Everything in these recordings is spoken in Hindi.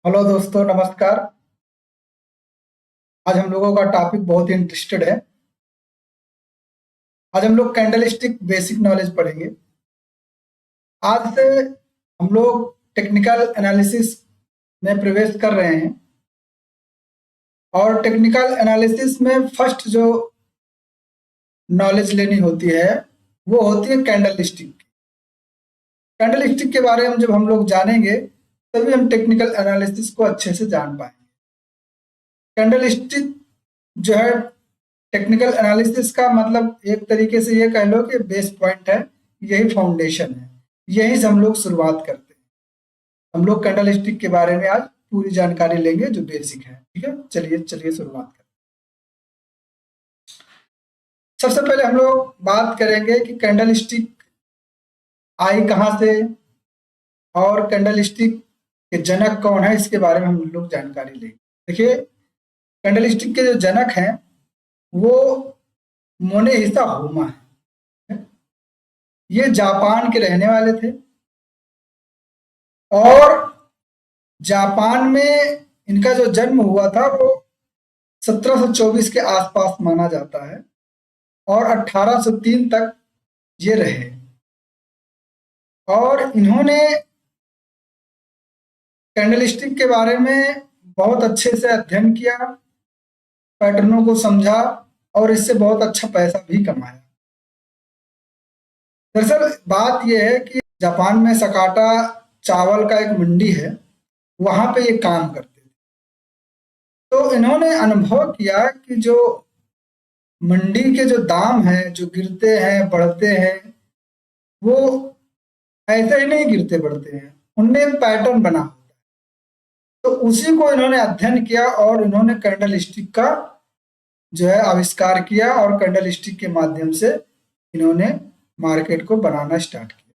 हेलो दोस्तों, नमस्कार। आज हम लोगों का टॉपिक बहुत ही इंटरेस्टेड है। आज हम लोग कैंडलस्टिक बेसिक नॉलेज पढ़ेंगे। आज से हम लोग टेक्निकल एनालिसिस में प्रवेश कर रहे हैं और टेक्निकल एनालिसिस में फर्स्ट जो नॉलेज लेनी होती है वो होती है कैंडलस्टिक। कैंडलस्टिक के बारे में जब हम लोग जानेंगे तभी हम टेक्निकल एनालिसिस को अच्छे से जान पाएंगे। कैंडलस्टिक जो है टेक्निकल एनालिसिस का मतलब एक तरीके से ये कह लो कि बेस पॉइंट है, यही फाउंडेशन है, यही से हम लोग शुरुआत करते हैं। हम लोग कैंडल स्टिक के बारे में आज पूरी जानकारी लेंगे जो बेसिक है। ठीक है, चलिए चलिए शुरुआत करते हैं। सबसे पहले हम लोग बात करेंगे कि कैंडल स्टिक आई कहाँ से और कैंडल स्टिक के जनक कौन है, इसके बारे में हम लोग जानकारी लेंगे। देखिए, कैंडल स्टिक के जो जनक हैं वो मोनेहिसा होमा है। ये जापान के रहने वाले थे और जापान में इनका जो जन्म हुआ था वो 1724 के आसपास माना जाता है और 1803 तक ये रहे। और इन्होंने कैंडलस्टिक के बारे में बहुत अच्छे से अध्ययन किया, पैटर्नों को समझा और इससे बहुत अच्छा पैसा भी कमाया। दरअसल बात यह है कि जापान में सकाटा चावल का एक मंडी है, वहां पे ये काम करते थे। तो इन्होंने अनुभव किया कि जो मंडी के जो दाम हैं, जो गिरते हैं बढ़ते हैं, वो ऐसे ही नहीं गिरते बढ़ते हैं, उनमें एक पैटर्न बना होता है। तो उसी को इन्होंने अध्ययन किया और इन्होंने कैंडल स्टिक का जो है आविष्कार किया और कैंडल स्टिक के माध्यम से इन्होंने मार्केट को बनाना स्टार्ट किया।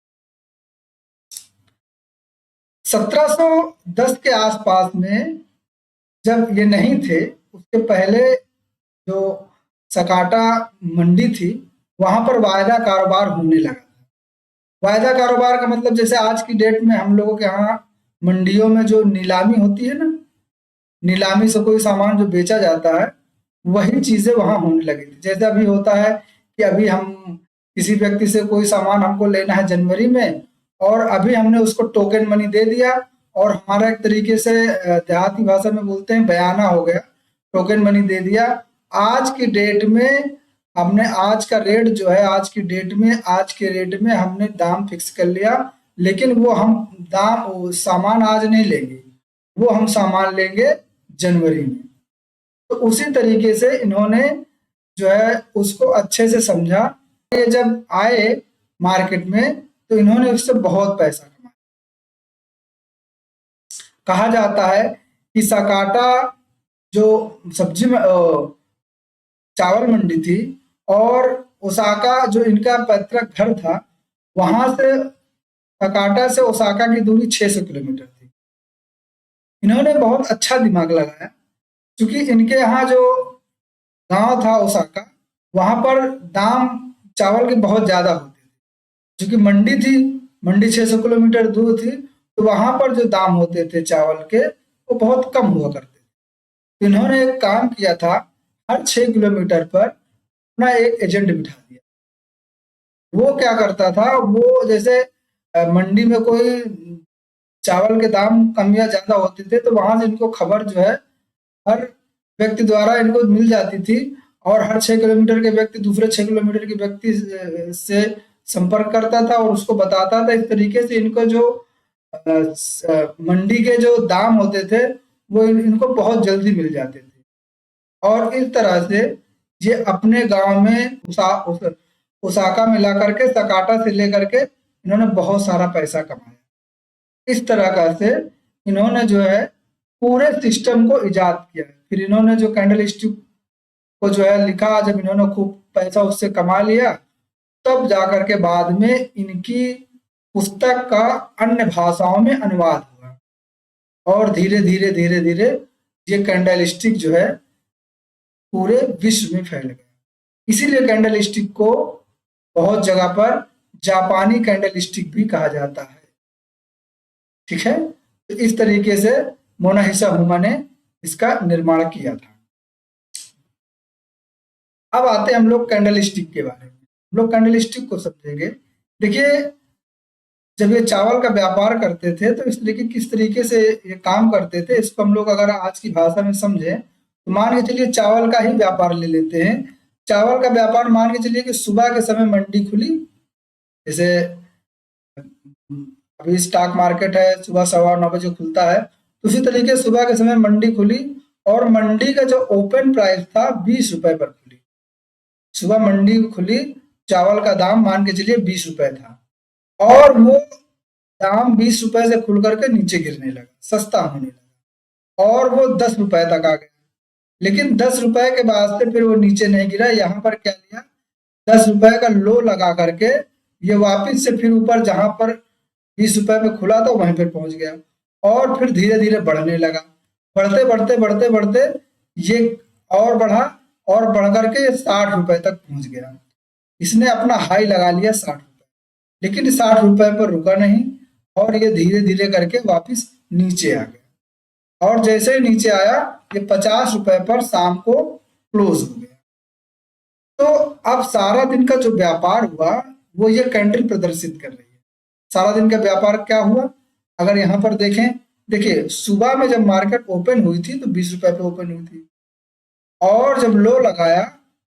1710 के आसपास में जब ये नहीं थे, उसके पहले जो सकाटा मंडी थी वहां पर वायदा कारोबार होने लगा था। वायदा कारोबार का मतलब जैसे आज की डेट में हम लोगों के यहाँ मंडियों में जो नीलामी होती है ना, नीलामी से कोई सामान जो बेचा जाता है, वही चीजें वहां होने लगी थी। जैसे अभी होता है कि अभी हम किसी व्यक्ति से कोई सामान हमको लेना है जनवरी में और अभी हमने उसको टोकन मनी दे दिया और हमारा एक तरीके से देहाती भाषा में बोलते हैं बयाना हो गया, टोकन मनी दे दिया। आज की डेट में हमने आज का रेट जो है, आज की डेट में आज के रेट में हमने दाम फिक्स कर लिया, लेकिन वो हम दाम सामान आज नहीं लेंगे, वो हम सामान लेंगे जनवरी में। तो उसी तरीके से इन्होंने जो है उसको अच्छे से समझा। ये जब आए मार्केट में तो इन्होंने उससे बहुत पैसा कमाया। कहा जाता है कि सकाटा जो सब्जी में चावल मंडी थी और ओसाका जो इनका पैतृक घर था, वहां से सकाटा से ओसाका की दूरी 600 किलोमीटर थी। इन्होंने बहुत अच्छा दिमाग लगाया, क्योंकि इनके यहाँ जो गांव था ओसाका, वहां पर दाम चावल के बहुत ज्यादा होते थे। क्योंकि मंडी थी, मंडी 600 किलोमीटर दूर थी, तो वहां पर जो दाम होते थे चावल के वो बहुत कम हुआ करते थे। तो इन्होंने एक काम किया था, हर 6 किलोमीटर पर अपना एक एजेंट बिठा दिया। वो क्या करता था, वो जैसे मंडी में कोई चावल के दाम कम या ज्यादा होते थे तो वहां से इनको खबर जो है हर व्यक्ति द्वारा इनको मिल जाती थी और हर 6 किलोमीटर के व्यक्ति दूसरे 6 किलोमीटर के व्यक्ति से संपर्क करता था और उसको बताता था। इस तरीके से इनको जो मंडी के जो दाम होते थे वो इनको बहुत जल्दी मिल जाते थे और इस तरह से ये अपने गांव में ओसाका में ला करके सकाटा से लेकर के इन्होंने बहुत सारा पैसा कमाया। इस तरह का से इन्होंने जो है पूरे सिस्टम को इजाद किया। फिर इन्होंने जो कैंडल स्टिक को जो है लिखा, जब इन्होंने खूब पैसा उससे कमा लिया तब जाकर के बाद में इनकी पुस्तक का अन्य भाषाओं में अनुवाद हुआ और धीरे धीरे धीरे धीरे ये कैंडल स्टिक जो है पूरे विश्व में फैल गया। इसीलिए कैंडल स्टिक को बहुत जगह पर जापानी कैंडल स्टिक भी कहा जाता है। ठीक है, तो इस तरीके से मोनालिसा हुमा ने इसका निर्माण किया था। अब आते हैं हम लोग कैंडल स्टिक के बारे में। हम लोग कैंडल स्टिक को समझेंगे। देखिए, जब ये चावल का व्यापार करते थे तो इस तरीके किस तरीके से ये काम करते थे, इसको हम लोग अगर आज की भाषा में समझे तो मान के चलिए चावल का ही व्यापार ले लेते हैं। चावल का व्यापार मान के चलिए कि सुबह के समय मंडी खुली, जैसे अभी स्टॉक मार्केट है सुबह 9:15 बजे खुलता है, तो उसी तरीके सुबह के समय मंडी खुली और मंडी का जो ओपन प्राइस था 20 रुपए पर खुली। सुबह मंडी खुली, चावल का दाम मान के चलिए 20 रुपए था और वो दाम 20 रुपए से खुल करके नीचे गिरने लगा, सस्ता होने लगा और वो 10 रुपए तक आ गया। लेकिन 10 रुपए के बाद से फिर वो नीचे नहीं गिरा, यहाँ पर क्या लिया, 10 रुपए का लो लगा करके ये वापिस से फिर ऊपर जहां पर 20 रुपए पे खुला था वहीं पर पहुंच गया और फिर धीरे धीरे बढ़ने लगा। बढ़ते बढ़ते बढ़ते बढ़ते ये और बढ़ा और बढ़ करके 60 रुपए तक पहुंच गया। इसने अपना हाई लगा लिया 60 रुपए, लेकिन 60 रुपए पर रुका नहीं और ये धीरे धीरे करके वापस नीचे आ गया और जैसे ही नीचे आया ये 50 रुपए पर शाम को क्लोज हो गया। तो अब सारा दिन का जो व्यापार हुआ वो ये कैंडल प्रदर्शित कर रही है। सारा दिन का व्यापार क्या हुआ, अगर यहाँ पर देखें, देखिए सुबह में जब मार्केट ओपन हुई थी तो 20 रुपए पे ओपन हुई थी और जब लो लगाया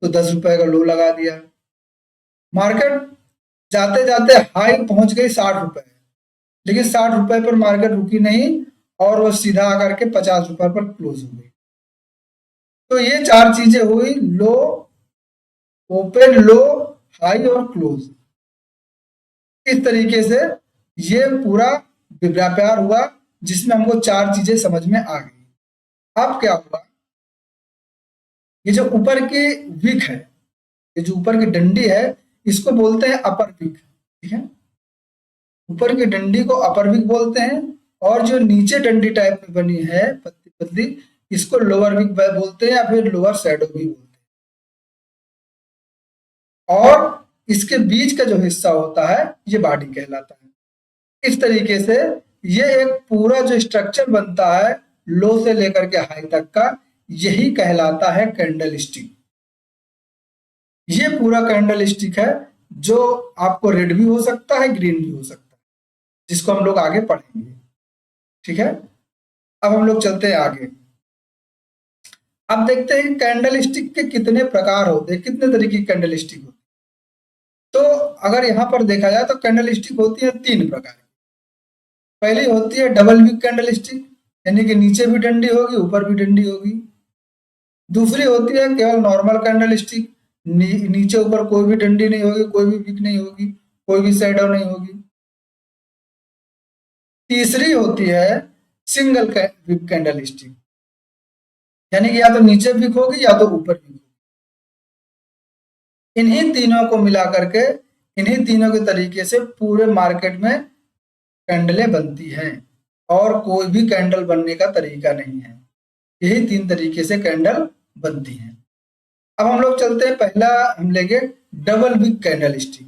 तो 10 रुपए का लो लगा दिया। मार्केट जाते जाते हाई पहुंच गई 60 रुपए, लेकिन 60 रुपए पर मार्केट रुकी नहीं और वो सीधा आकर के 50 रुपए पर क्लोज हो गई। तो ये चार चीजें हुई, लो, ओपन, लो, हाई और क्लोज। इस तरीके से ये पूरा व्यापार हुआ जिसमें हमको चार चीजें समझ में आ गई। अब क्या हुआ, ये जो ऊपर की विक है, ये जो ऊपर की डंडी है इसको बोलते हैं अपर विक, ठीक है। ऊपर की डंडी को अपर विक बोलते हैं और जो नीचे डंडी टाइप में बनी है पतली पतली इसको लोअर विक बोलते हैं या फिर लोअर शैडो भी बोलते हैं। और इसके बीच का जो हिस्सा होता है ये बॉडी कहलाता है। इस तरीके से ये एक पूरा जो स्ट्रक्चर बनता है लो से लेकर के हाई तक का, यही कहलाता है कैंडल स्टिक। ये पूरा कैंडल स्टिक है जो आपको रेड भी हो सकता है, ग्रीन भी हो सकता है, जिसको हम लोग आगे पढ़ेंगे, ठीक है। अब हम लोग चलते हैं आगे। अब देखते हैं कैंडल स्टिक के कितने प्रकार होते हैं, कितने तरीके की कैंडल स्टिक होती है। तो अगर यहाँ पर देखा जाए तो कैंडल स्टिक होती है 3 प्रकार की। पहली होती है डबल विक कैंडल स्टिक, यानी कि नीचे भी डंडी होगी ऊपर भी डंडी होगी। दूसरी होती है केवल नॉर्मल कैंडल स्टिक, नीचे ऊपर कोई भी डंडी नहीं होगी, कोई भी विक नहीं होगी, कोई भी शैडो नहीं होगी। तीसरी होती है सिंगल विक कैंडल स्टिक, यानी कि या तो नीचे विक होगी या तो ऊपर विक होगी। इन्हीं तीनों को मिला करके, इन्हीं तीनों के तरीके से पूरे मार्केट में कैंडलें बनती हैं और कोई भी कैंडल बनने का तरीका नहीं है। यही 3 तरीके से कैंडल बनती हैं। अब हम लोग चलते हैं, पहला हम लेंगे डबल विक कैंडल स्टिक।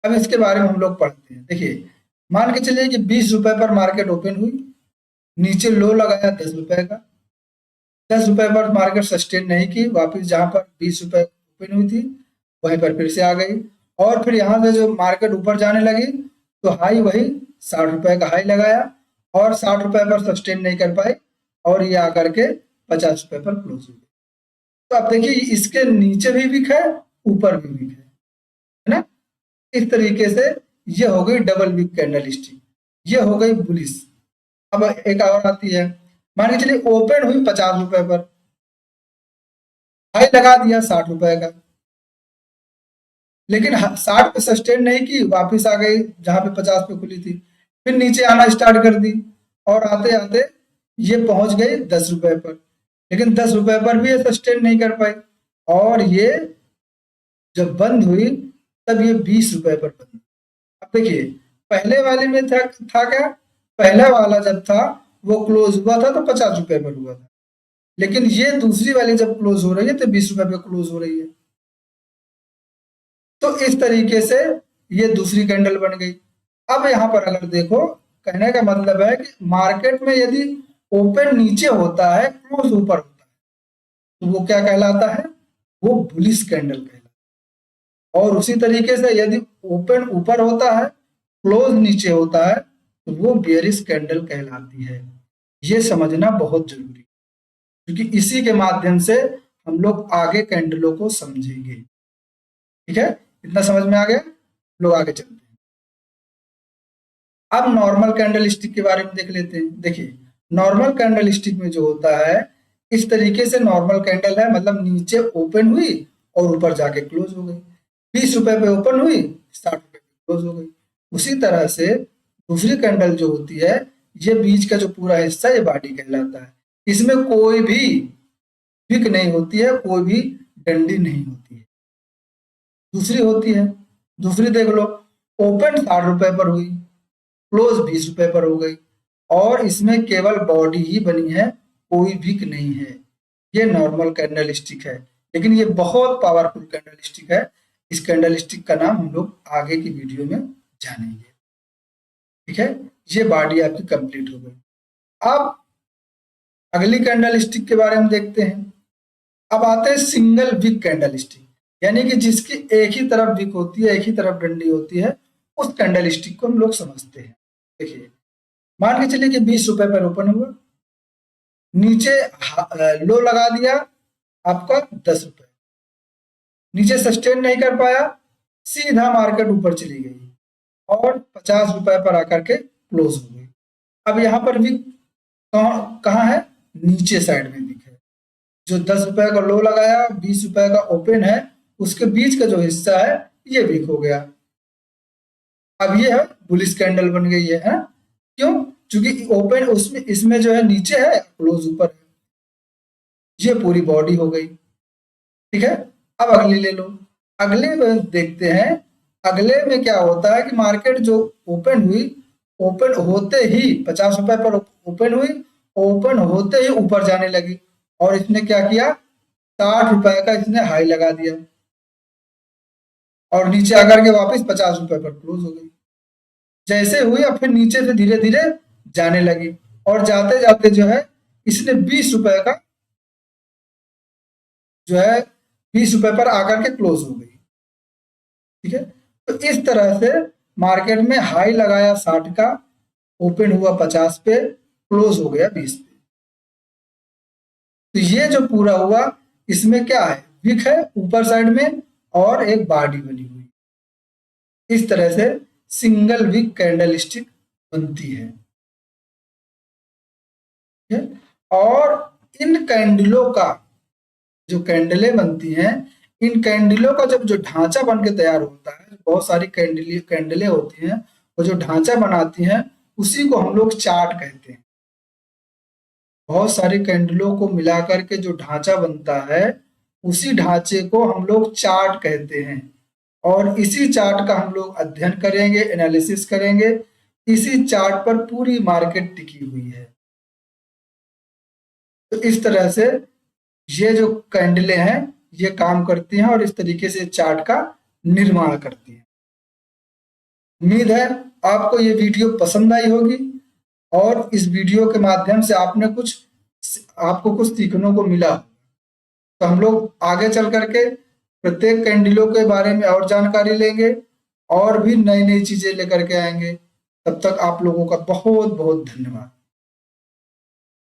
अब इसके बारे में हम लोग पढ़ते हैं। देखिए, मान के चलिए कि 20 रुपए पर मार्केट ओपन हुई, नीचे लो लगाया 10 रुपए का, 10 रुपए पर मार्केट सस्टेन नहीं की, वापस जहां पर 20 रुपए ओपन हुई थी वहीं पर फिर से आ गई और फिर यहाँ से जो मार्केट ऊपर जाने लगी तो हाई वही 60 रुपए का हाई लगाया और 60 रुपए पर सस्टेन नहीं कर पाए और ये आकर के 50 रुपए पर क्लोज हो गई। तो आप देखिए इसके नीचे भी विक है, ऊपर भी विक है ना। इस तरीके से ये हो गई डबल विक कैंडल स्टिक, ये हो गई बुलिश। अब एक और आती है, मान के चलिए ओपन हुई 50 रुपए पर, हाई लगा दिया 60 रुपए का, लेकिन 60 पे सस्टेन नहीं की, वापस आ गई जहां पे 50 पे खुली थी, फिर नीचे आना स्टार्ट कर दी और आते आते ये पहुंच गई 10 रुपए पर, लेकिन 10 रुपए पर भी ये सस्टेन नहीं कर पाई और ये जब बंद हुई तब ये 20 रुपए पर बंद। अब देखिए पहले वाले में था क्या, पहला वाला जब था वो क्लोज हुआ था तो 50 रुपए पर हुआ था, लेकिन ये दूसरी वाली जब क्लोज हो रही है तो 20 रुपए पे क्लोज हो रही है। तो इस तरीके से ये दूसरी कैंडल बन गई। अब यहाँ पर अगर देखो, कहने का मतलब है कि मार्केट में यदि ओपन नीचे होता है, क्लोज ऊपर होता है, तो वो क्या कहलाता है? वो बुलिश कैंडल कहलाता है। और उसी तरीके से यदि ओपन ऊपर होता है, क्लोज नीचे होता है, तो वो बेयरिश कैंडल कहलाती है। ये समझना बहुत जरूरी है, क्योंकि इसी के माध्यम से हम लोग आगे कैंडलों को समझेंगे। ठीक है, इतना समझ में आ गया? लोग आगे चलते हैं। अब नॉर्मल कैंडल स्टिक के बारे में देख लेते हैं। देखिए, नॉर्मल कैंडल स्टिक में जो होता है, इस तरीके से नॉर्मल कैंडल है, मतलब नीचे ओपन हुई और ऊपर जाके क्लोज हो गई। 20 रुपए पे ओपन हुई, 60 रुपए पे क्लोज हो गई। उसी तरह से दूसरी कैंडल जो होती है, ये बीच का जो पूरा हिस्सा, ये बॉडी कहलाता है। इसमें कोई भी विक नहीं होती है, कोई भी डंडी नहीं होती है। दूसरी होती है, दूसरी देख लो, ओपन 60 रुपए पर हुई, क्लोज 20 रुपए पर हो गई, और इसमें केवल बॉडी ही बनी है, कोई विक नहीं है। ये नॉर्मल कैंडल स्टिक है, लेकिन ये बहुत पावरफुल कैंडल स्टिक है। इस कैंडल स्टिक का नाम हम लोग आगे की वीडियो में जानेंगे। ठीक है, ये बॉडी आपकी कंप्लीट हो गई। अब अगली कैंडल स्टिक के बारे में देखते हैं। अब आते हैं सिंगल विक कैंडल स्टिक, यानी कि जिसकी एक ही तरफ विक होती है, एक ही तरफ डंडी होती है, उस कैंडल स्टिक को हम लोग समझते हैं। देखिए, मान के चलिए कि 20 रुपए पर ओपन हुआ, नीचे लो लगा दिया आपका 10 रुपए, नीचे सस्टेन नहीं कर पाया, सीधा मार्केट ऊपर चली गई और 50 रुपए पर आकर के क्लोज हो गई। अब यहाँ पर विक कहाँ है? नीचे साइड में विक है। जो 10 रुपए का लो लगाया, 20 रुपए का ओपन है, उसके बीच का जो हिस्सा है, ये वीक हो गया। अब ये है बुलिश कैंडल बन गई है? क्यों? क्योंकि ओपन उसमें, इसमें जो है नीचे है, क्लोज ऊपर है। ये पूरी बॉडी हो गई। ठीक है, अब अगली ले लो। अगले में देखते हैं, अगले में क्या होता है कि मार्केट जो ओपन हुई, ओपन होते ही 50 रुपए पर ओपन हुई, ओपन होते ही ऊपर जाने लगी, और इसने क्या किया? 60 रुपए का इसने हाई लगा दिया, और नीचे आकर के वापस 50 रुपए पर क्लोज हो गई। जैसे हुई, अब फिर नीचे से धीरे धीरे जाने लगी, और जाते जाते जो है, इसने 20 रुपए का जो है 20 रुपए पर आकर के क्लोज हो गई। ठीक है, तो इस तरह से मार्केट में हाई लगाया 60 का, ओपन हुआ 50 पे, क्लोज हो गया 20 पे। तो ये जो पूरा हुआ, इसमें क्या है? विक है ऊपर साइड में, और एक बॉडी बनी हुई। इस तरह से सिंगल विक कैंडल स्टिक बनती है। ठीक है? और इन कैंडलों का, जो कैंडलें बनती हैं, इन कैंडलों का जब जो ढांचा बन के तैयार होता है, बहुत सारी कैंडलें होती हैं, और जो ढांचा बनाती हैं, उसी को हम लोग चार्ट कहते हैं। बहुत सारी कैंडलों को मिलाकर के जो ढांचा बनता है, उसी ढांचे को हम लोग चार्ट कहते हैं, और इसी चार्ट का हम लोग अध्ययन करेंगे, एनालिसिस करेंगे। इसी चार्ट पर पूरी मार्केट टिकी हुई है। तो इस तरह से ये जो कैंडलें हैं, ये काम करती हैं, और इस तरीके से चार्ट का निर्माण करती हैं। उम्मीद है आपको ये वीडियो पसंद आई होगी, और इस वीडियो के माध्यम से आपको कुछ सीखने को मिला। तो हम लोग आगे चल करके प्रत्येक कैंडलों के बारे में और जानकारी लेंगे, और भी नई नई चीजें लेकर के आएंगे। तब तक आप लोगों का बहुत बहुत धन्यवाद।